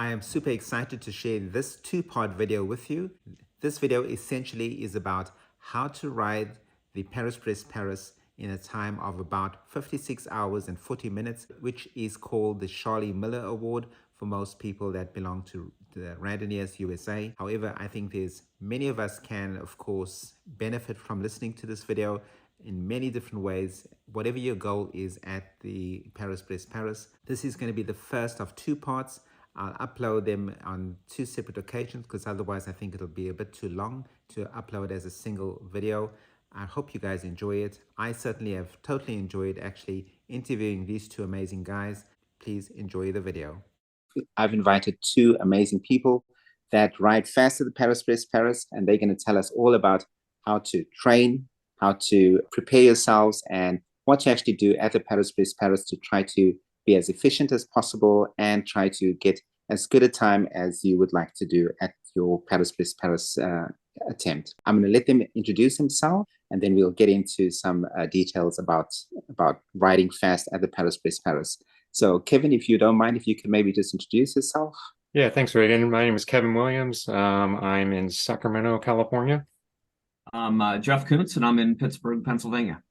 I am super excited to share this two-part video with you. This video essentially is about how to ride the Paris-Brest-Paris in a time of about 56 hours and 40 minutes, which is called the Charly Miller Award for most people that belong to the Randonneurs USA. However, I think there's many of us can, of course, benefit from listening to this video in many different ways, whatever your goal is at the Paris-Brest-Paris. This is going to be the first of two parts. I'll upload them on two separate occasions because otherwise I think it'll be a bit too long to upload as a single video. I hope you guys enjoy it. I certainly have totally enjoyed actually interviewing these two amazing guys. Please enjoy the video. I've invited two amazing people that ride fast at the Paris-Brest-Paris, and they're going to tell us all about how to train, how to prepare yourselves, and what to actually do at the Paris-Brest-Paris to try to be as efficient as possible and try to get as good a time as you would like to do at your Paris-Brest-Paris attempt. I'm going to let them introduce themselves, and then we'll get into some details about riding fast at the Paris-Brest-Paris. So Kevin, if you don't mind, if you could maybe just introduce yourself. Yeah, thanks, Reagan. My name is Kevin Williams. I'm in Sacramento, California. I'm Jeff Kuntz, and I'm in Pittsburgh, Pennsylvania.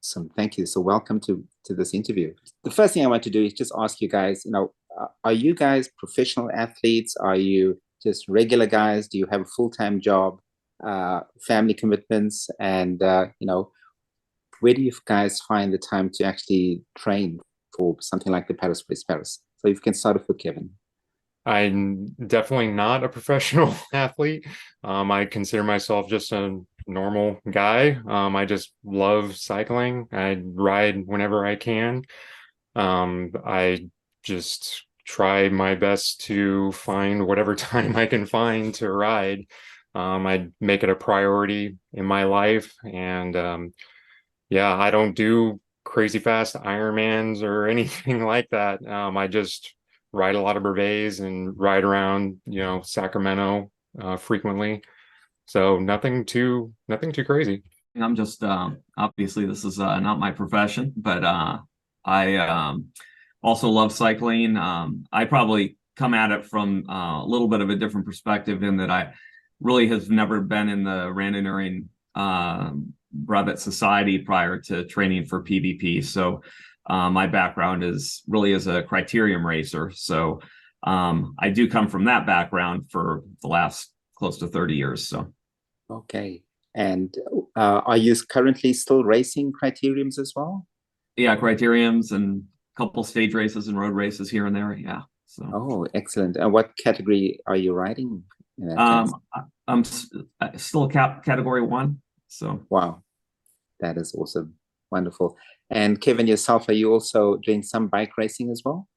Awesome, thank you. So welcome to this interview. The first thing I want to do is just ask you guys, are you guys professional athletes? Are you just regular guys? Do you have a full-time job, family commitments? And, where do you guys find the time to actually train for something like the Paris-Brest-Paris? So if you can start off with Kevin. I'm definitely not a professional athlete. I consider myself just a normal guy. I just love cycling. I ride whenever I can. I just try my best to find whatever time I can find to ride. I make it a priority in my life. And yeah, I don't do crazy fast Ironmans or anything like that. I just ride a lot of brevets and ride around, Sacramento frequently. So nothing too crazy. I'm just obviously this is not my profession, but I also love cycling. I probably come at it from a little bit of a different perspective in that I really have never been in the randonneuring brevet society prior to training for PBP. So my background is really as a criterium racer. So I do come from that background for the last close to 30 years. So. Okay. And are you currently still racing criteriums as well? Yeah, criteriums and a couple stage races and road races here and there. Yeah. So. Oh, excellent. And what category are you riding in that case? I'm still category 1. So. Wow. That is awesome. Wonderful. And Kevin, yourself, are you also doing some bike racing as well?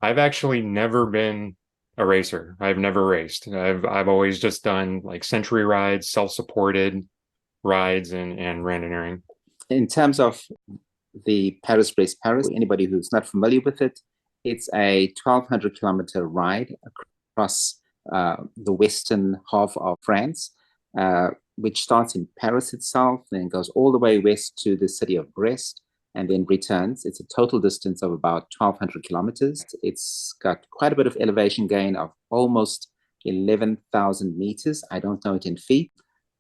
I've actually never been a racer. I've never raced. I've always just done like century rides, self-supported rides, and randonneuring. In terms of the Paris-Brest-Paris, anybody who's not familiar with it, it's a 1,200-kilometer ride across the western half of France, which starts in Paris itself, then goes all the way west to the city of Brest, and then returns. It's a total distance of about 1,200 kilometers. It's got quite a bit of elevation gain of almost 11,000 meters. I don't know it in feet.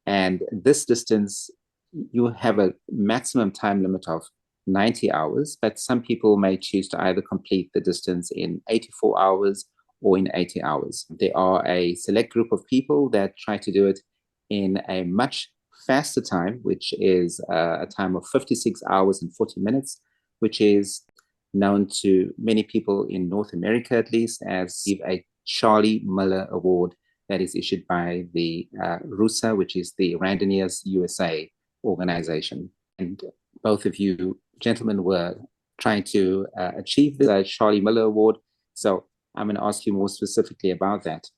And this distance, you have a maximum time limit of 90 hours, but some people may choose to either complete the distance in 84 hours or in 80 hours. There are a select group of people that try to do it in a much faster time, which is a time of 56 hours and 40 minutes, which is known to many people in North America, at least, as a Charly Miller Award that is issued by the RUSA, which is the Randonneurs USA organization. And both of you gentlemen were trying to achieve the Charly Miller Award. So I'm going to ask you more specifically about that.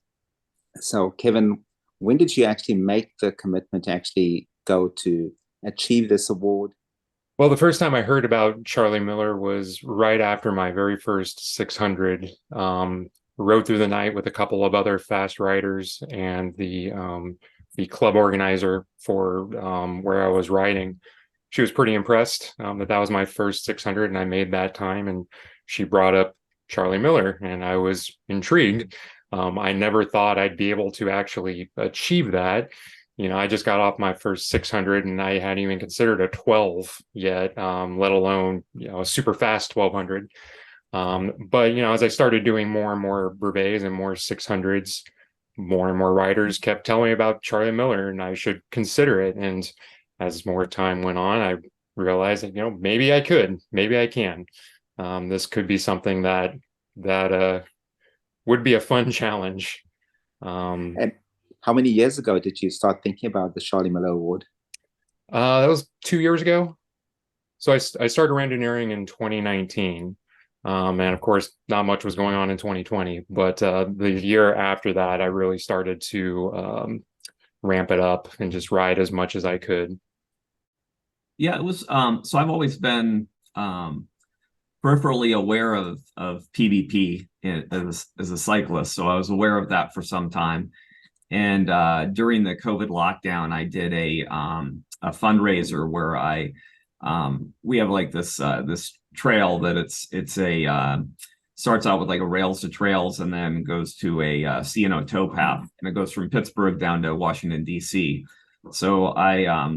So Kevin, when did you actually make the commitment to actually go to achieve this award? Well, the first time I heard about Charly Miller was right after my very first 600. Rode through the night with a couple of other fast riders and the club organizer for where I was riding. She was pretty impressed that was my first 600, and I made that time. And she brought up Charly Miller, and I was intrigued. I never thought I'd be able to actually achieve that. I just got off my first 600 and I hadn't even considered a 12 yet, let alone, a super fast 1200. But, as I started doing more and more brevets and more 600s, more and more riders kept telling me about Charly Miller and I should consider it. And as more time went on, I realized that, maybe I could, maybe I can. This could be something that would be a fun challenge. And how many years ago did you start thinking about the Charly Miller Award? That was 2 years ago. So I started randonneuring in 2019. And of course, not much was going on in 2020. But the year after that, I really started to ramp it up and just ride as much as I could. Yeah, it was. So I've always been peripherally aware of PvP as a cyclist. So I was aware of that for some time. And during the COVID lockdown, I did a fundraiser where we have like this trail that it's a starts out with like a rails to trails and then goes to a C&O towpath, and it goes from Pittsburgh down to Washington D.C. So I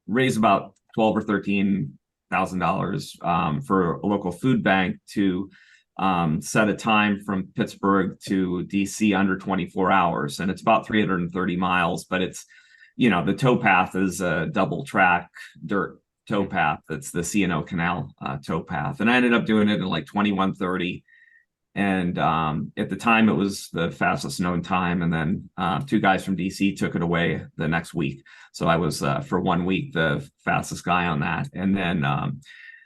raised about $12,000 or $13,000 for a local food bank to set a time from Pittsburgh to DC under 24 hours. And it's about 330 miles, but it's, the towpath is a double track dirt towpath. That's the C&O Canal towpath. And I ended up doing it in like 21:30. And at the time, it was the fastest known time. And then two guys from DC took it away the next week. So I was, for 1 week, the fastest guy on that. And then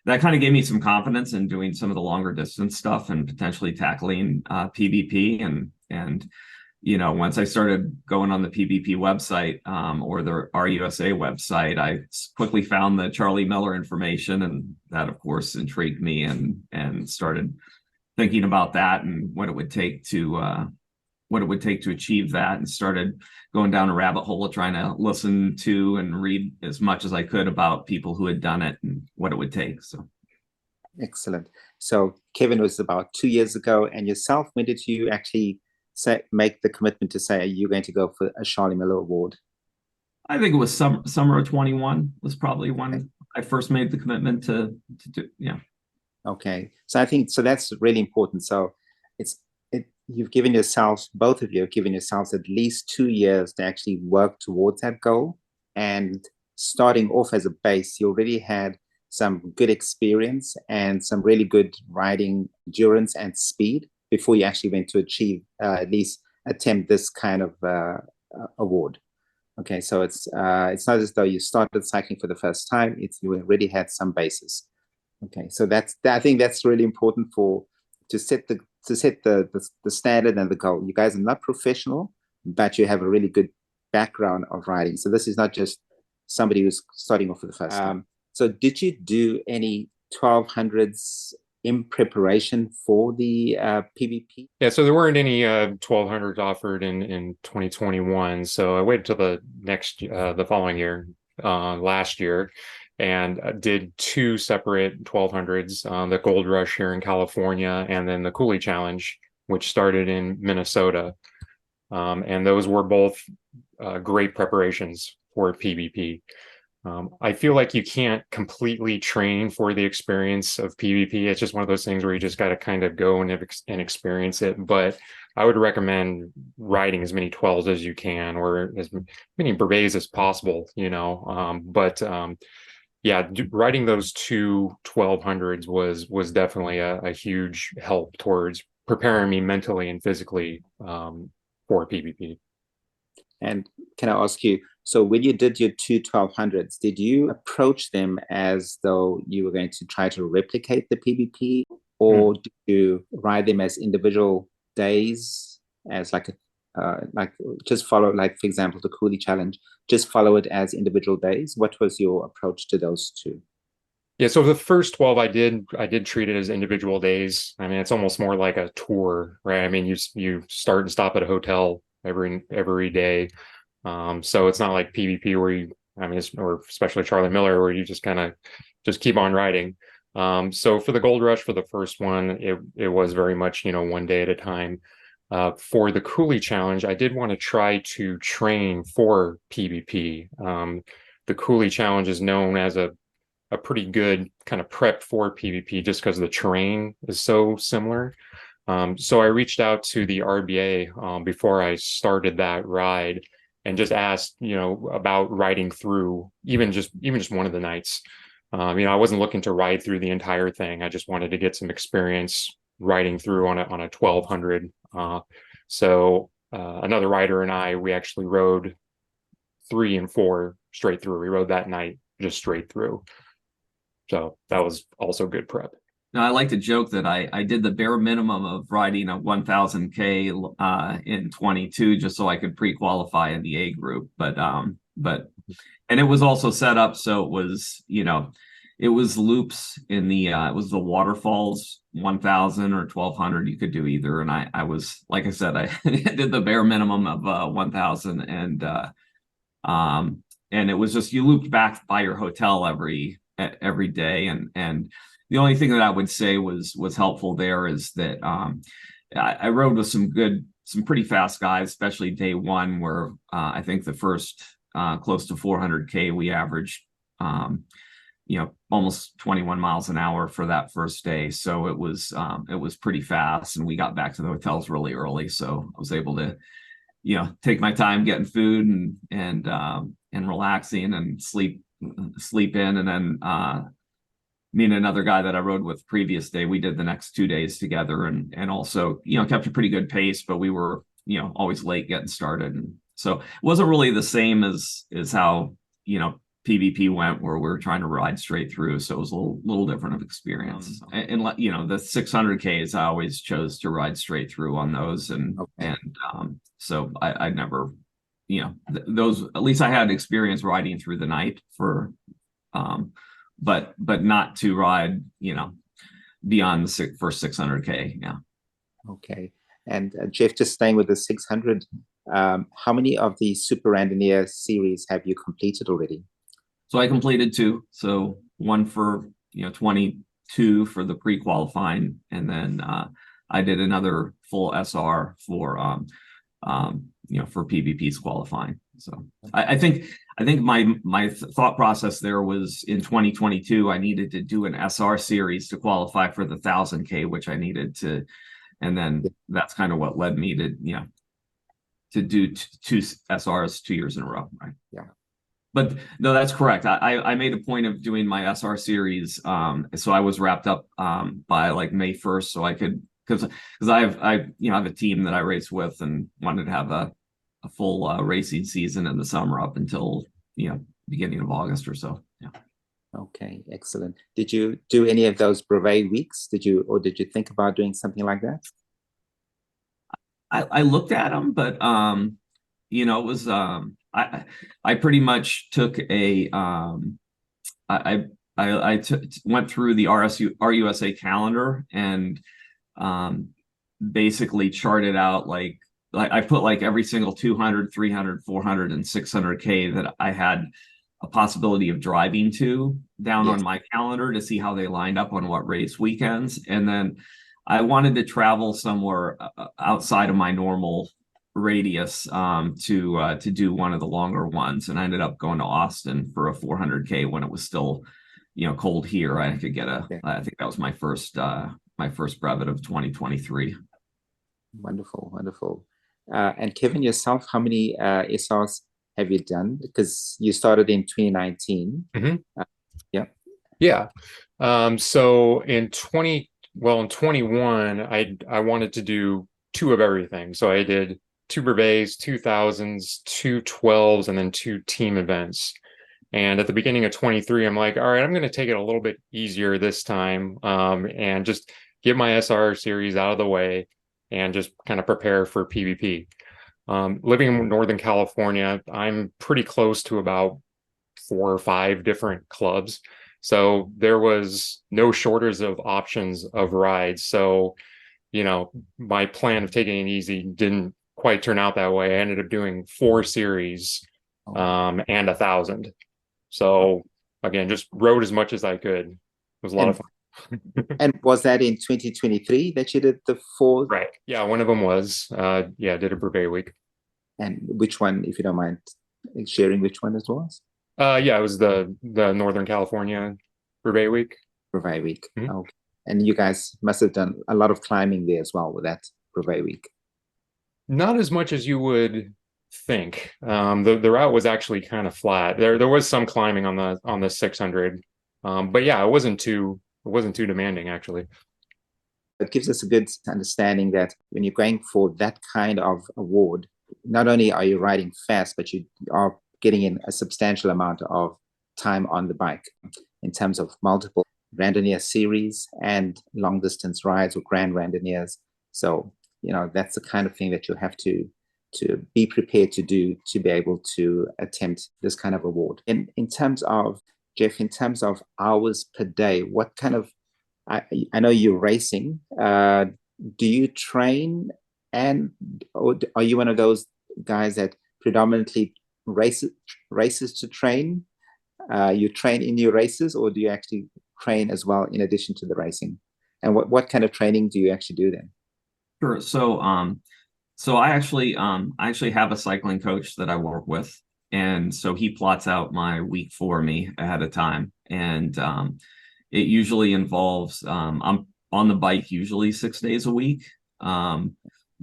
that kind of gave me some confidence in doing some of the longer distance stuff and potentially tackling PvP. And once I started going on the PvP website or the RUSA website, I quickly found the Charly Miller information. And that, of course, intrigued me and started thinking about that and what it would take to achieve that, and started going down a rabbit hole of trying to listen to and read as much as I could about people who had done it and what it would take. So excellent. So Kevin, was about 2 years ago, and yourself, when did you actually make the commitment to say you're going to go for a Charly Miller Award? I think it was summer of 21 was probably when I first made the commitment to do. Yeah. Okay, so I think that's really important. So you've given yourselves, both of you have given yourselves at least 2 years to actually work towards that goal. And starting off as a base, you already had some good experience and some really good riding endurance and speed before you actually went to achieve at least attempt this kind of award. Okay, so it's not as though you started cycling for the first time. You already had some basis. Okay, so I think that's really important to set the standard and the goal. You guys are not professional, but you have a really good background of riding. So this is not just somebody who's starting off for the first time. So did you do any 1200s in preparation for the PvP? Yeah, so there weren't any 1200s offered in 2021. So I waited till the following year, last year, and did two separate 1200s, the Gold Rush here in California, and then the Cooley Challenge, which started in Minnesota. And those were both great preparations for PvP. I feel like you can't completely train for the experience of PvP. It's just one of those things where you just got to kind of go and experience it. But I would recommend riding as many 12s as you can, or as many brevets as possible, yeah, riding those two 1200s was definitely a huge help towards preparing me mentally and physically for PvP. And can I ask you, so when you did your two 1200s, did you approach them as though you were going to try to replicate the PvP, or did you ride them as individual days, as like just follow, like, for example, the Cooley Challenge, just follow it as individual days? What was your approach to those two? Yeah, so the first 12 I did treat it as individual days. I mean, it's almost more like a tour, right? I mean, you start and stop at a hotel every day. So it's not like PvP where or especially Charly Miller, where you just kind of just keep on riding. So for the Gold Rush, for the first one, it was very much, one day at a time. For the Cooley Challenge, I did want to try to train for PvP. The Cooley Challenge is known as a pretty good kind of prep for PvP just because the terrain is so similar. So I reached out to the RBA before I started that ride and just asked, about riding through even just one of the nights. I wasn't looking to ride through the entire thing. I just wanted to get some experience riding through on a 1200. So another rider and we actually rode 3 and 4 straight through. We rode that night just straight through. So that was also good prep. Now, I like to joke that I did the bare minimum of riding a 1000K in 22 just so I could pre-qualify in the A group. But and it was also set up so it was, it was loops in the it was the waterfalls 1000 or 1200. You could do either. And I was, like I said, I did the bare minimum of 1000 and it was just you looped back by your hotel every day and the only thing that I would say was helpful there is that I rode with some pretty fast guys, especially day one, where I think the first close to 400K we averaged, almost 21 miles an hour for that first day. So it was pretty fast, and we got back to the hotels really early. So I was able to, take my time getting food and relaxing and sleep in, and then me and another guy that I rode with previous day, we did the next 2 days together and also, kept a pretty good pace, but we were, always late getting started. And so it wasn't really the same as how, PvP went, where we were trying to ride straight through. So it was a little different of experience. And the 600Ks, I always chose to ride straight through on those. So I never, those, at least I had experience riding through the night for, but not to ride, beyond the first 600K. Yeah. Okay. And Jeff, just staying with the 600, how many of the Super Randonneur series have you completed already? So I completed 2. So one for, 22 for the pre-qualifying, and then I did another full SR for PvP's qualifying. So I think my thought process there was in 2022, I needed to do an SR series to qualify for the 1000K, which I needed to, and then that's kind of what led me to do 2 SRs 2 years in a row. Right. Yeah. But no, that's correct. I made a point of doing my SR series. So I was wrapped up by like May 1st, so I could, because I have a team that I race with and wanted to have a full racing season in the summer up until beginning of August or so. Yeah. Okay, excellent. Did you do any of those brevet weeks? Did you think about doing something like that? I looked at them, but it was I pretty much took a I went through the RUSA calendar and basically charted out like I put like every single 200, 300, 400, and 600K that I had a possibility of driving to down on my calendar to see how they lined up on what race weekends. And then I wanted to travel somewhere outside of my normal radius to do one of the longer ones. And I ended up going to Austin for a 400K when it was still, cold here. I could get I think that was my first brevet of 2023. Wonderful, wonderful. And Kevin, yourself, how many SRs have you done? Because you started in 2019. Mm-hmm. Yeah. So in 21, I wanted to do 2 of everything. So I did 2 brevets, 2000s, 2 12s, and then 2 team events. And at the beginning of 23, I'm like, all right, I'm going to take it a little bit easier this time and just get my SR series out of the way and just kind of prepare for PvP. Living in Northern California, I'm pretty close to about 4 or 5 different clubs. So there was no shortage of options of rides. So, my plan of taking it easy didn't quite turn out that way. I ended up doing 4 series and 1000. So again, just rode as much as I could. It was a lot of fun. And was that in 2023 that you did the 4? Right. Yeah, one of them was, yeah, did a brevet week. And which one, if you don't mind sharing which one it was? Yeah, it was the Northern California brevet week. Brevet week. Mhm. Okay. And you guys must have done a lot of climbing there as well with that brevet week. Not as much as you would think. The route was actually kind of flat. There was some climbing on the 600, but yeah, it wasn't too demanding actually. It gives us a good understanding that when you're going for that kind of award, not only are you riding fast, but you are getting in a substantial amount of time on the bike in terms of multiple randonneur series and long distance rides or grand randonneurs. So, you know, that's the kind of thing that you have to be prepared to do to be able to attempt this kind of award. In terms of, Jeff, in terms of hours per day, what kind of, I know you're racing. Do you train, and or are you one of those guys that predominantly races to train? You train in your races, or do you actually train as well in addition to the racing? And what kind of training do you actually do then? Sure. So I actually have a cycling coach that I work with, and so he plots out my week for me ahead of time, and it usually involves I'm on the bike usually 6 days a week.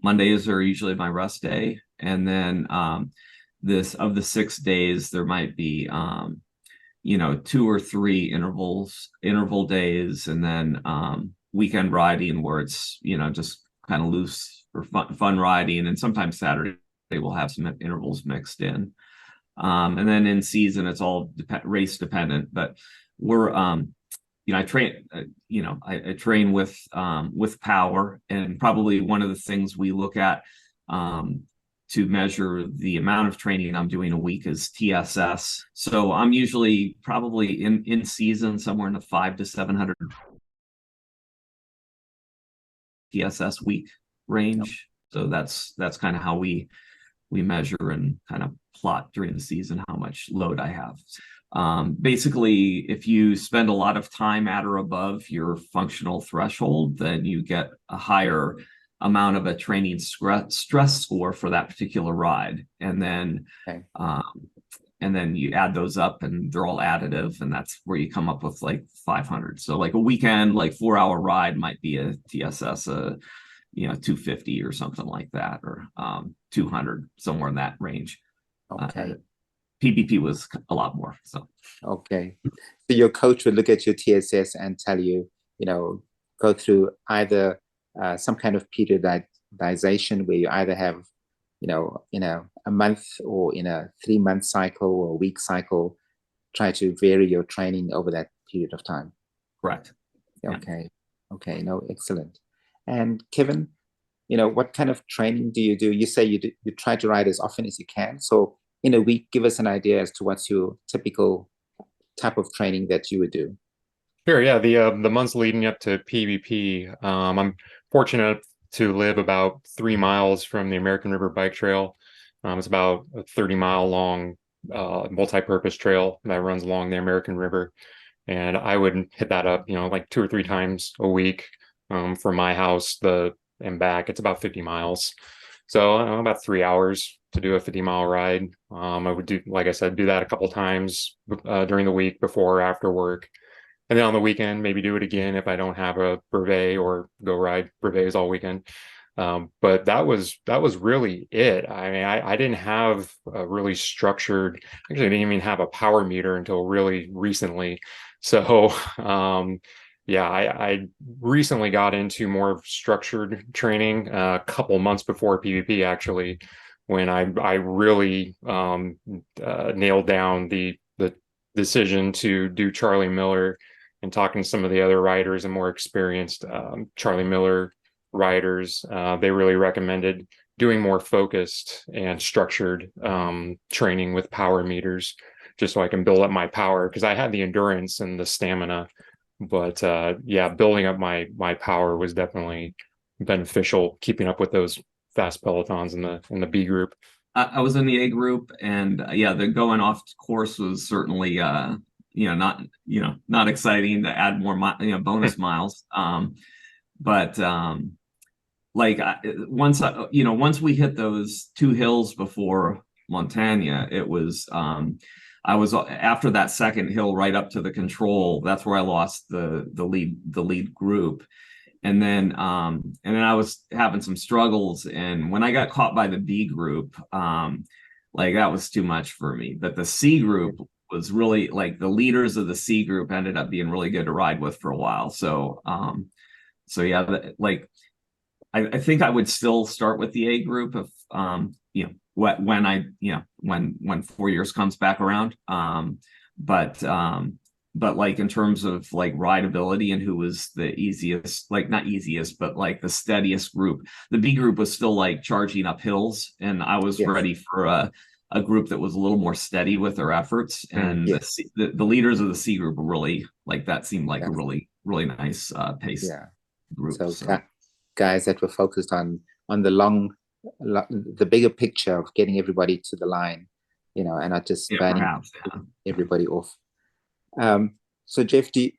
Mondays are usually my rest day, and then this of the 6 days there might be 2 or 3 interval days, and then weekend riding where it's just kind of loose or fun riding, and sometimes Saturday we'll have some intervals mixed in, and then in season it's all race dependent. But we're I train I train with power, and probably one of the things we look at to measure the amount of training I'm doing a week is TSS. So I'm usually probably in season somewhere in the 500 to 700 TSS week range. So that's kind of how we measure and kind of plot during the season how much load I have. Basically, if you spend a lot of time at or above your functional threshold, then you get a higher amount of a training stress score for that particular ride. And then you add those up and they're all additive, and that's where you come up with like 500. So like a weekend, like 4-hour ride might be a TSS, 250 or something like that, or 200, somewhere in that range. Okay. PBP was a lot more. So okay, so your coach would look at your TSS and tell you, go through either some kind of periodization where you either have, in a month or in a 3-month cycle or a week cycle, try to vary your training over that period of time. Correct. Okay. Yeah. Okay. No, excellent. And Kevin, what kind of training do you do? You say you try to ride as often as you can. So in a week, give us an idea as to what's your typical type of training that you would do. Sure. Yeah. The months leading up to PVP, I'm fortunate to live about 3 miles from the American River Bike Trail. It's about a 30-mile long multi-purpose trail that runs along the American River, and I would hit that up, like 2 or 3 times a week from my house and back. It's about 50 miles, so about 3 hours to do a 50-mile ride. I would do, like I said, do that a couple times during the week before or after work. And then on the weekend, maybe do it again if I don't have a brevet, or go ride brevets all weekend. But that was really it. I mean, I didn't have a really structured, actually I didn't even have a power meter until really recently. So yeah, I recently got into more structured training a couple months before PVP, actually, when I really nailed down the decision to do Charly Miller. And talking to some of the other riders and more experienced Charly Miller riders, they really recommended doing more focused and structured training with power meters, just so I can build up my power, because I had the endurance and the stamina. But yeah, building up my power was definitely beneficial, keeping up with those fast pelotons in the B group. I was in the A group, and yeah, the going off course was certainly not exciting to add more bonus miles. But like once we hit those 2 hills before Montagna, it was I was after that second hill right up to the control. That's where I lost the lead group. And then I was having some struggles, and when I got caught by the B group, like that was too much for me. But the C group was really, like, the leaders of the C group ended up being really good to ride with for a while. So yeah, like I think I would still start with the A group if when 4 years comes back around. But like in terms of like rideability and who was the easiest, like not easiest, but like the steadiest group, the B group was still like charging up hills, and I was ready for a group that was a little more steady with their efforts. And the leaders of the C group were really, like, that seemed like a really, really nice pace group. So guys that were focused on the bigger picture of getting everybody to the line, and not just banning everybody off. So Jeff, do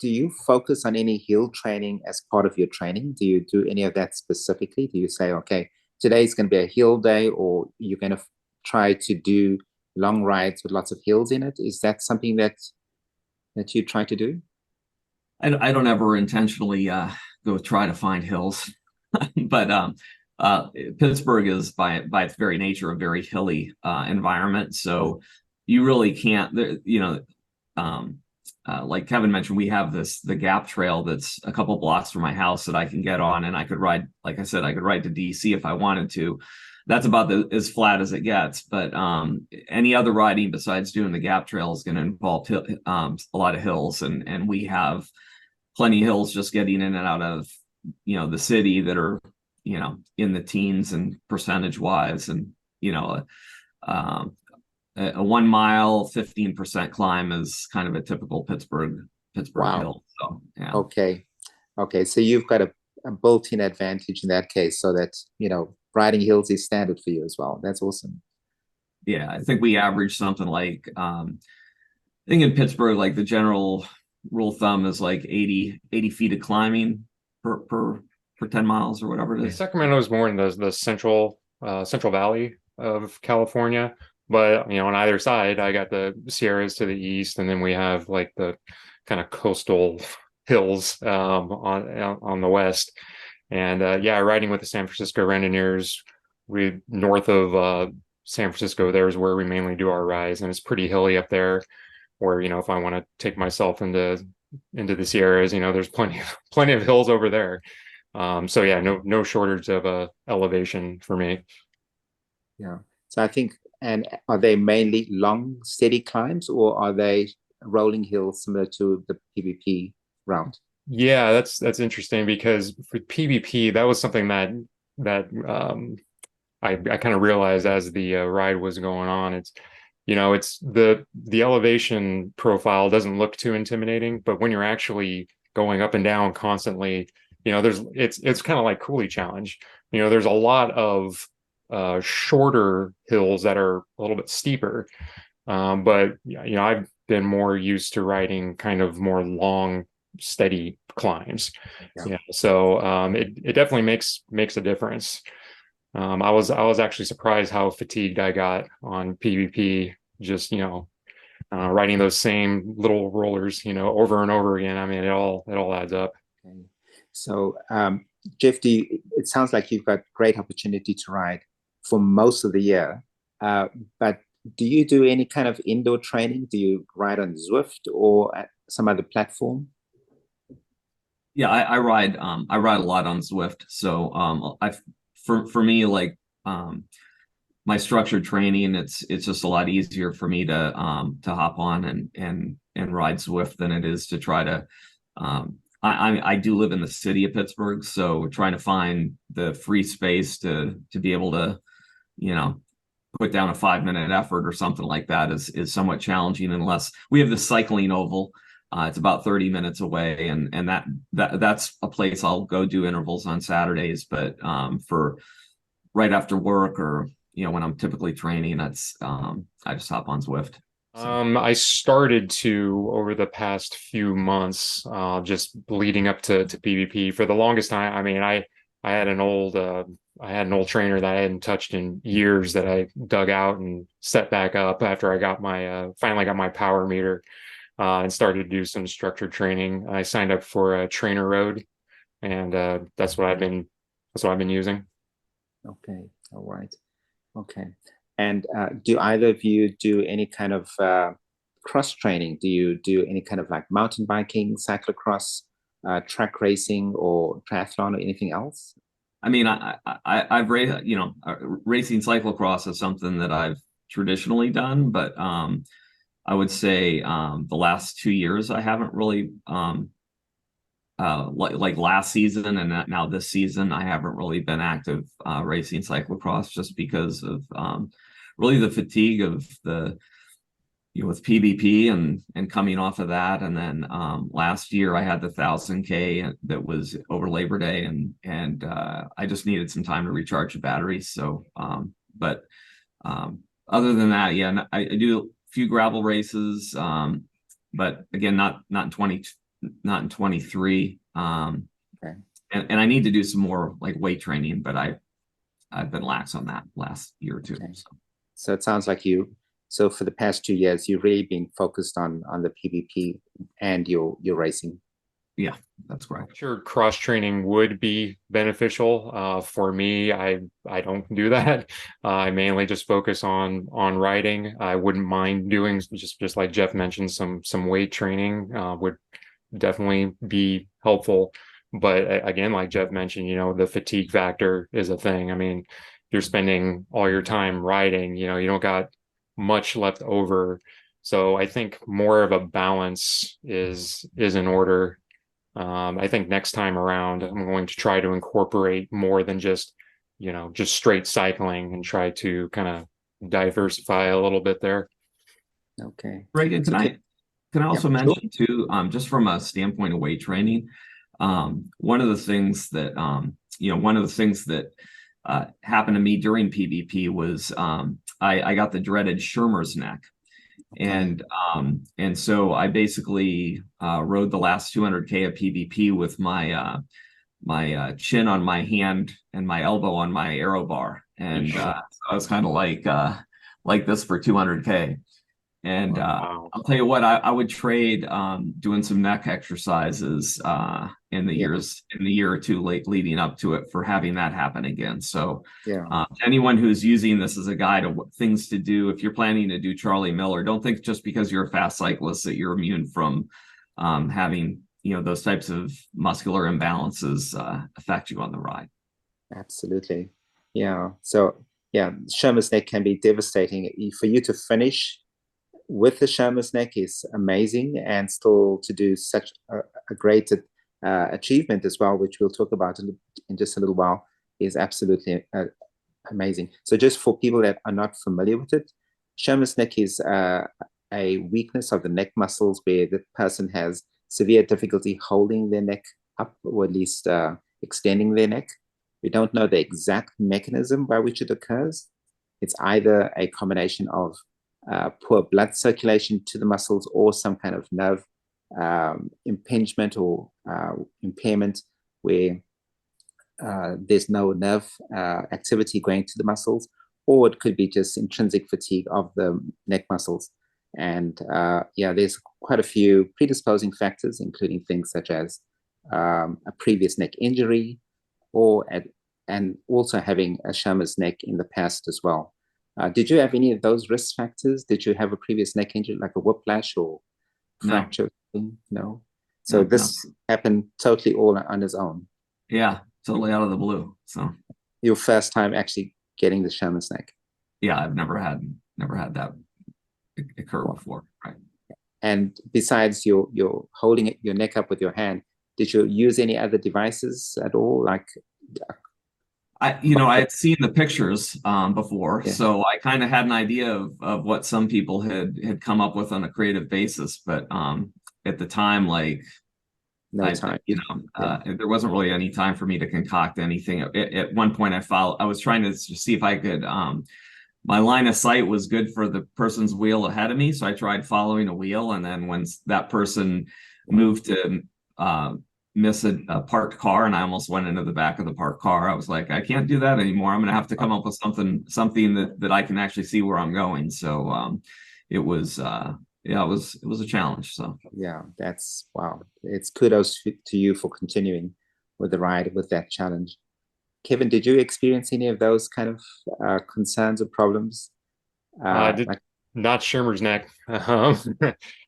you focus on any hill training as part of your training? Do you do any of that specifically? Do you say, okay, today's going to be a hill day, or you're going to try to do long rides with lots of hills in it? Is that something that you try to do? I don't ever intentionally go try to find hills, but Pittsburgh is by its very nature a very hilly environment, so you really can't, like Kevin mentioned, we have the Gap Trail that's a couple blocks from my house that I can get on, and I could ride, like I said, I could ride to DC if I wanted to. That's about as flat as it gets. But any other riding besides doing the Gap Trail is going to involve a lot of hills, and we have plenty of hills just getting in and out of the city that are in the teens and percentage wise, and a 1 mile 15% climb is kind of a typical Pittsburgh hill. So yeah. Okay, so you've got a built-in advantage in that case, so that riding hills is standard for you as well. That's awesome. Yeah, I think we average something like I think in Pittsburgh, like the general rule of thumb is like 80 feet of climbing per 10 miles or whatever it is. Sacramento is more in the central valley of California, but on either side I got the Sierras to the east, and then we have like the kind of coastal hills on the west. And riding with the San Francisco Rendineers, we north of San Francisco, there's where we mainly do our rides, and it's pretty hilly up there, where if I want to take myself into the Sierras, there's plenty of hills over there. So yeah, no shortage of elevation for me. Yeah. So I think, and are they mainly long, steady climbs, or are they rolling hills similar to the PvP route? Yeah, that's interesting, because for PvP, that was something that I kind of realized as the ride was going on. It's it's the elevation profile doesn't look too intimidating, but when you're actually going up and down constantly, it's kind of like Cooley Challenge. There's a lot of shorter hills that are a little bit steeper, but I've been more used to riding kind of more long, steady climbs. So it definitely makes a difference. I was actually surprised how fatigued I got on PvP, just riding those same little rollers over and over again. I mean, it all adds up. Okay. So Jeff, it sounds like you've got great opportunity to ride for most of the year, but do you do any kind of indoor training? Do you ride on Zwift or at some other platform? Yeah, I ride a lot on Zwift. So for me, like my structured training, it's just a lot easier for me to hop on and ride Zwift than it is to try to I do live in the city of Pittsburgh, so trying to find the free space to be able to put down a 5-minute effort or something like that is somewhat challenging, unless we have the cycling oval. It's about 30 minutes away, and that's a place I'll go do intervals on Saturdays. But for right after work, or when I'm typically training, that's I just hop on Zwift. I started to over the past few months, just leading up to PvP. For the longest time, I mean, I had an old trainer that I hadn't touched in years that I dug out and set back up after I got my finally got my power meter, and started to do some structured training. I signed up for a trainer road, and that's what I've been using. Okay, all right. Okay. And do either of you do any kind of cross training? Do you do any kind of like mountain biking, cyclocross, track racing, or triathlon, or anything else? I mean, I've raced, racing cyclocross is something that I've traditionally done, but I would say the last 2 years I haven't really like last season and now this season I haven't really been active racing cyclocross just because of really the fatigue of the with PvP and coming off of that. And then last year I had the 1000K that was over Labor Day, and I just needed some time to recharge the batteries. So but other than that, yeah, I do a few gravel races, but again, not in 23. Okay. And I need to do some more like weight training, but I've been lax on that last year or two. Okay. So it sounds like so for the past 2 years, you've really been focused on the PvP and your racing. Yeah, that's correct. Sure, cross training would be beneficial. For me, I don't do that. I mainly just focus on riding. I wouldn't mind doing just like Jeff mentioned, some weight training would definitely be helpful. But again, like Jeff mentioned, the fatigue factor is a thing. I mean, you're spending all your time riding, you don't got much left over. So I think more of a balance is in order. I think next time around, I'm going to try to incorporate more than just straight cycling and try to kind of diversify a little bit there. Okay. Reagan, can I also mention too, just from a standpoint of weight training, one of the things that happened to me during PvP was I got the dreaded Schirmer's neck. And so I basically rode the last 200K of PvP with my chin on my hand and my elbow on my aero bar, and so I was kind of like this for 200K. And Wow. I'll tell you what, I would trade doing some neck exercises in the year or two leading up to it for having that happen again. So anyone who's using this as a guide of what things to do, if you're planning to do Charly Miller, don't think just because you're a fast cyclist that you're immune from having those types of muscular imbalances affect you on the ride. Absolutely. Yeah. So yeah, Schirmer's neck can be devastating. For you to finish with the Schirmer's neck is amazing, and still to do such a great achievement as well, which we'll talk about in just a little while, is absolutely amazing. So just for people that are not familiar with it, Schirmer's neck is a weakness of the neck muscles where the person has severe difficulty holding their neck up, or at least extending their neck. We don't know the exact mechanism by which it occurs. It's either a combination of poor blood circulation to the muscles or some kind of nerve impingement or impairment where there's no nerve activity going to the muscles, or it could be just intrinsic fatigue of the neck muscles. And there's quite a few predisposing factors, including things such as a previous neck injury, and also having a Schirmer's neck in the past as well. Did you have any of those risk factors? Did you have a previous neck injury, like a whiplash or fracture? No. So this happened totally all on its own. Yeah, totally out of the blue. So your first time actually getting the Schirmer's neck. Yeah, I've never had that occur before. Right. And besides your holding your neck up with your hand, did you use any other devices at all? Like I had seen the pictures before, so I kind of had an idea of what some people had come up with on a creative basis, but at the time, there wasn't really any time for me to concoct anything. At one point, I was trying to see if I could my line of sight was good for the person's wheel ahead of me, so I tried following a wheel, and then when that person moved to miss a parked car and I almost went into the back of the parked car, I was like, I can't do that anymore. I'm gonna have to come up with something that I can actually see where I'm going. So it was yeah, it was a challenge. So Yeah, that's wow. It's kudos to you for continuing with the ride with that challenge. Kevin, did you experience any of those kind of concerns or problems? Did not Schirmer's neck.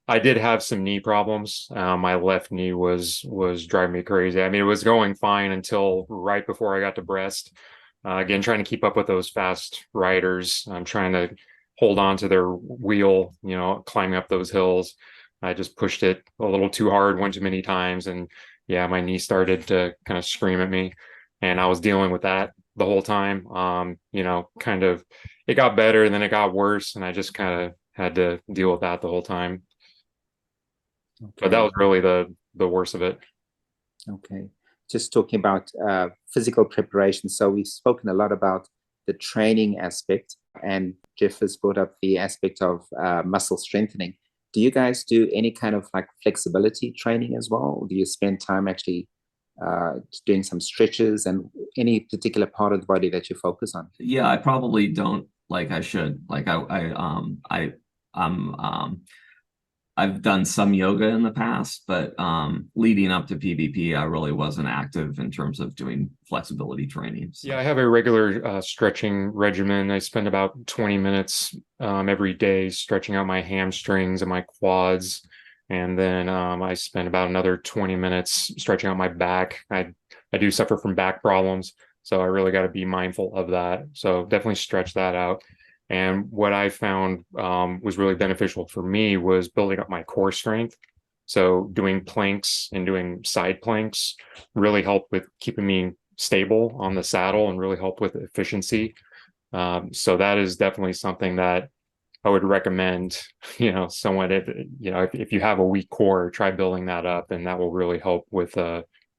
I did have some knee problems. My left knee was driving me crazy. I mean, it was going fine until right before I got to Brest. Again, trying to keep up with those fast riders. I'm trying to hold on to their wheel, you know, climbing up those hills. I just pushed it a little too hard one too many times, and yeah, my knee started to kind of scream at me, and I was dealing with that the whole time. You know, kind of it got better and then it got worse, and I just kind of had to deal with that the whole time. Okay. But that was really the worst of it. Okay. Just talking about physical preparation. So we've spoken a lot about the training aspect, and Jeff has brought up the aspect of muscle strengthening. Do you guys do any kind of like flexibility training as well? Or do you spend time actually doing some stretches, and any particular part of the body that you focus on? yeah, I probably don't like I should. Like I've done some yoga in the past, but leading up to PvP, I really wasn't active in terms of doing flexibility training. So. Yeah, I have a regular stretching regimen. I spend about 20 minutes every day stretching out my hamstrings and my quads. And then I spend about another 20 minutes stretching out my back. I do suffer from back problems, so I really got to be mindful of that. So definitely stretch that out. And what I found was really beneficial for me was building up my core strength. So doing planks and doing side planks really helped with keeping me stable on the saddle and really help with efficiency. So that is definitely something that I would recommend, you know, someone, if you have a weak core, try building that up, and that will really help with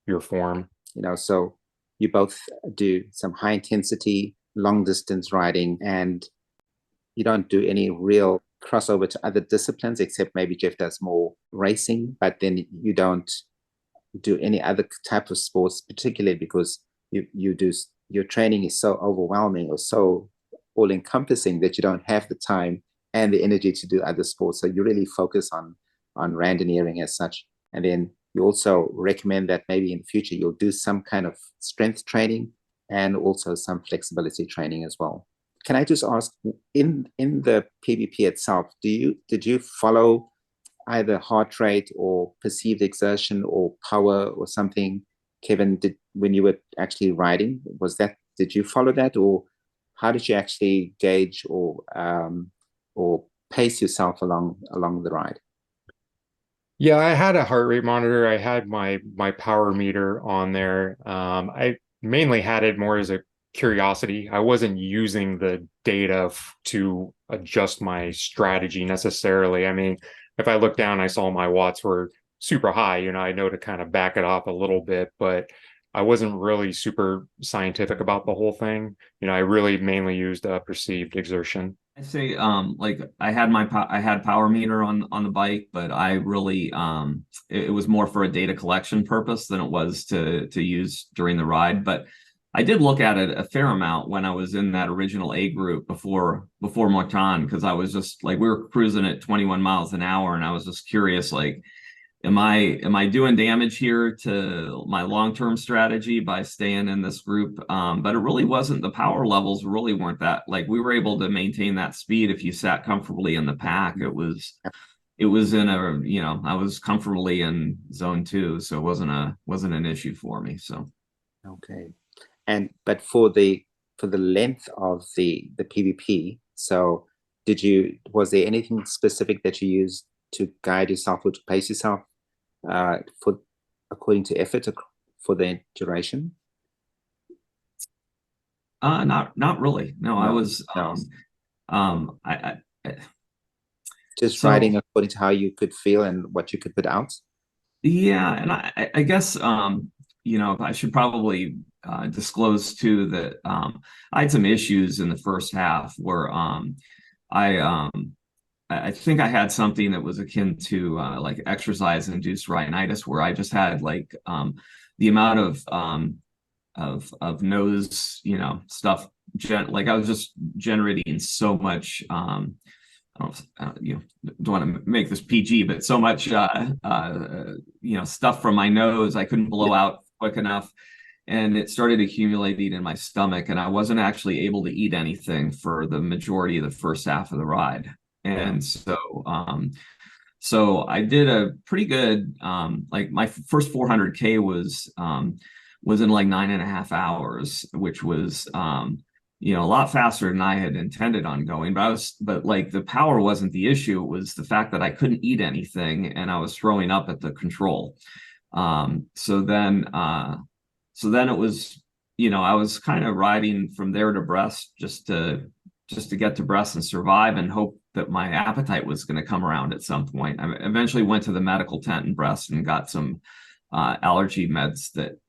your form. You know, so you both do some high intensity, long distance riding, and you don't do any real crossover to other disciplines, except maybe Jeff does more racing, but then you don't do any other type of sports, particularly because your training is so overwhelming or so all encompassing that you don't have the time and the energy to do other sports. So you really focus on randonneuring as such. And then you also recommend that maybe in the future you'll do some kind of strength training and also some flexibility training as well. Can I just ask, in the PvP itself, did you follow either heart rate or perceived exertion or power or something, Kevin, when you were actually riding? Did you follow that, or how did you actually gauge or pace yourself along the ride? Yeah, I had a heart rate monitor. I had my power meter on there. I mainly had it more as a curiosity. I wasn't using the data to adjust my strategy necessarily. I mean, if I look down, I saw my watts were super high, you know, I know to kind of back it off a little bit, but I wasn't really super scientific about the whole thing. You know, I really mainly used perceived exertion. I say like I had power meter on the bike, but I really it was more for a data collection purpose than it was to use during the ride. But I did look at it a fair amount when I was in that original A group before Motan, because I was just like, we were cruising at 21 miles an hour, and I was just curious, like, am I doing damage here to my long-term strategy by staying in this group? But it really wasn't. The power levels really weren't that, like, we were able to maintain that speed if you sat comfortably in the pack. It was in a, you know, I was comfortably in zone 2, so it wasn't an issue for me. So okay. But for the length of the PvP, so was there anything specific that you used to guide yourself or to pace yourself according to effort for the duration? Not really. No, I was I just riding according to how you could feel and what you could put out. Yeah, and I guess you know, I should probably disclose too that I had some issues in the first half where I think I had something that was akin to like exercise-induced rhinitis, where I just had like the amount of nose, stuff. Like I was just generating so much. Don't want to make this PG, but so much, stuff from my nose, I couldn't blow out quick enough, and it started accumulating in my stomach, and I wasn't actually able to eat anything for the majority of the first half of the ride. And so I did a pretty good, like my first 400K was in like 9.5 hours, which was, a lot faster than I had intended on going. But like the power wasn't the issue. It was the fact that I couldn't eat anything and I was throwing up at the control. So then it was, I was kind of riding from there to Brest just to get to Brest and survive and hope that my appetite was going to come around at some point. I eventually went to the medical tent in Brest and got some allergy meds that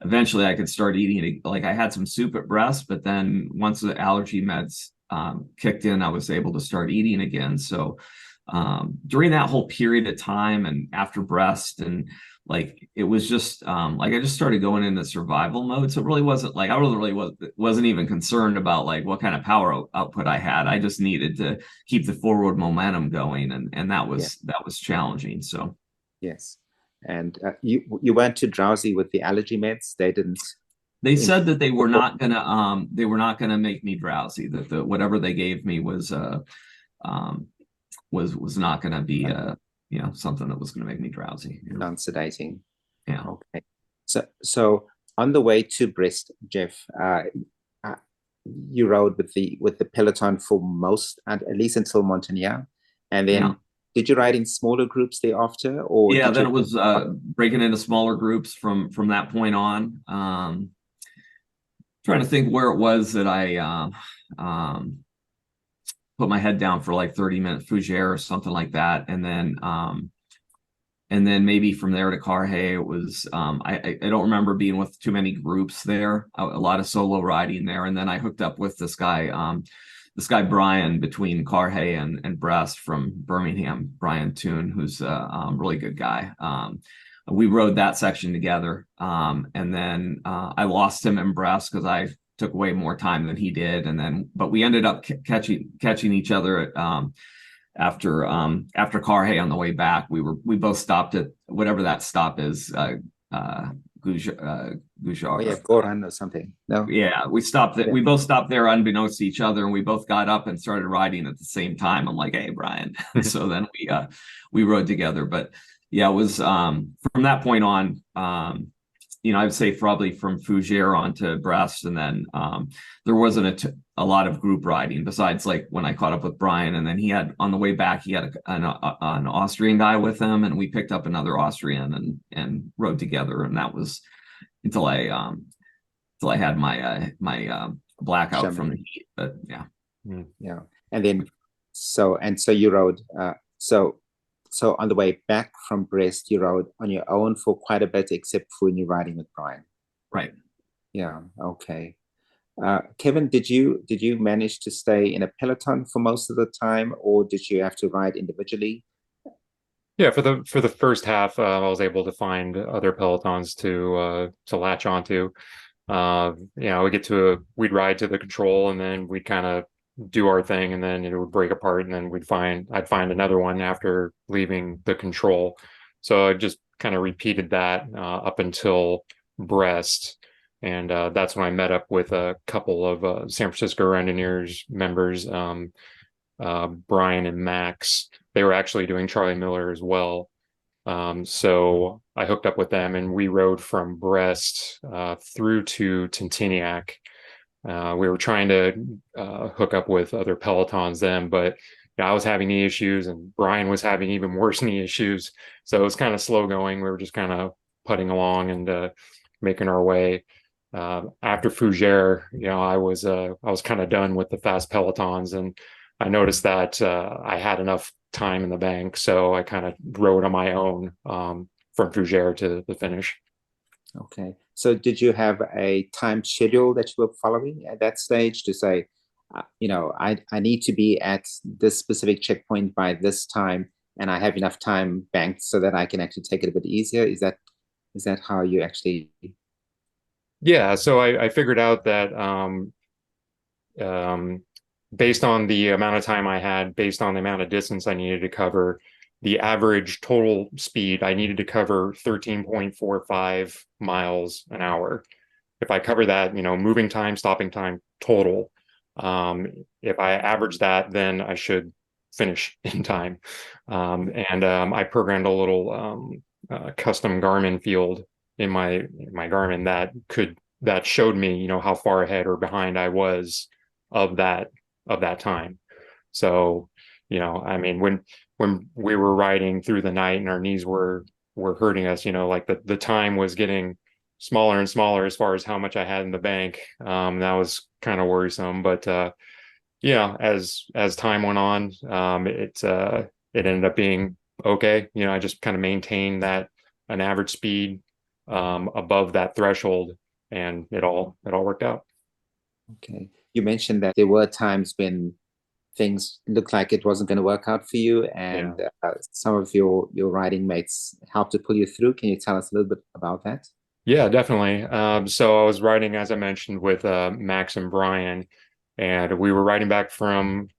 eventually I could start eating. Like I had some soup at Brest, but then once the allergy meds kicked in, I was able to start eating again. So during that whole period of time and after Brest, and like it was just like I just started going into survival mode. So it really wasn't like I really wasn't even concerned about like what kind of power output I had. I just needed to keep the forward momentum going, and that was challenging. So yes. And you weren't too drowsy with the allergy meds? They didn't. They said that they were not gonna make me drowsy. That whatever they gave me was not gonna be something that was gonna make me drowsy. Non-sedating. Yeah. Okay. So on the way to Brest, Jeff, you rode with the peloton for most, at least until Montagnard, and then. Yeah. Did you ride in smaller groups thereafter, or then it was breaking into smaller groups from that point on. Trying to think where it was that I put my head down for like 30 minutes, Fougères or something like that, and then maybe from there to Carhaix. It was I don't remember being with too many groups there. A lot of solo riding there, and then I hooked up with this guy. This guy Brian between Carhaix and Brest from Birmingham, Brian Toon, who's a really good guy. We rode that section together, and then I lost him in Brest because I took way more time than he did, but we ended up catching each other at after Carhaix on the way back. We both stopped at whatever that stop is. Goujar. Goran or something. No. Yeah, we stopped. We both stopped there unbeknownst to each other, and we both got up and started riding at the same time. I'm like, "Hey, Brian." So then we rode together. But yeah, it was from that point on. I would say probably from Fougères on to Brest, and then there wasn't a lot of group riding besides like when I caught up with Brian, and then he had on the way back he had an Austrian guy with him, and we picked up another Austrian and rode together, and that was until I had my blackout from the heat. But yeah, and then so you rode So on the way back from Brest, you rode on your own for quite a bit, except for when you're riding with Brian. Right. Yeah. Okay. Kevin, did you manage to stay in a peloton for most of the time, or did you have to ride individually? Yeah, for the first half, I was able to find other pelotons to latch onto. We'd ride to the control, and then we'd kind of do our thing, and then it would break apart, and then I'd find another one after leaving the control. So I just kind of repeated that up until Brest, and that's when I met up with a couple of San Francisco Rendineers members, Brian and Max. They were actually doing Charly Miller as well. So I hooked up with them, and we rode from Brest through to Tintignac. We were trying to hook up with other pelotons then, but I was having knee issues, and Brian was having even worse knee issues. So it was kind of slow going. We were just kind of putting along and making our way. After Fougères, I was kind of done with the fast pelotons, and I noticed that I had enough time in the bank, so I kind of rode on my own from Fougères to the finish. Okay. So did you have a time schedule that you were following at that stage to say, I need to be at this specific checkpoint by this time, and I have enough time banked so that I can actually take it a bit easier? Is that how you actually? Yeah, so I figured out that um, based on the amount of time I had, based on the amount of distance I needed to cover, the average total speed I needed to cover 13.45 miles an hour. If I cover that, moving time, stopping time total, if I average that, then I should finish in time. And I programmed a little custom Garmin field in my Garmin that showed me, how far ahead or behind I was of that time. So, I mean, when we were riding through the night and our knees were hurting us, like the time was getting smaller and smaller as far as how much I had in the bank. That was kind of worrisome, but as time went on, it ended up being okay. I just kind of maintained that an average speed above that threshold, and it all worked out. Okay. You mentioned that there were times when things looked like it wasn't going to work out for you, Yeah. and some of your riding mates helped to pull you through. Can you tell us a little bit about that? Yeah, definitely. So I was riding, as I mentioned, with Max and Brian, and we were riding back from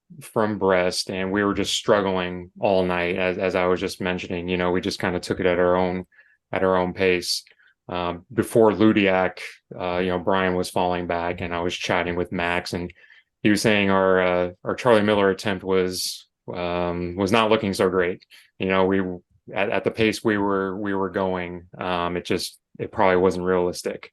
Brest, and we were just struggling all night, as I was just mentioning. We just kind of took it at our own pace. Before Ludiac, Brian was falling back, and I was chatting with Max, and he was saying our Charly Miller attempt was not looking so great. We at the pace we were going, it probably wasn't realistic.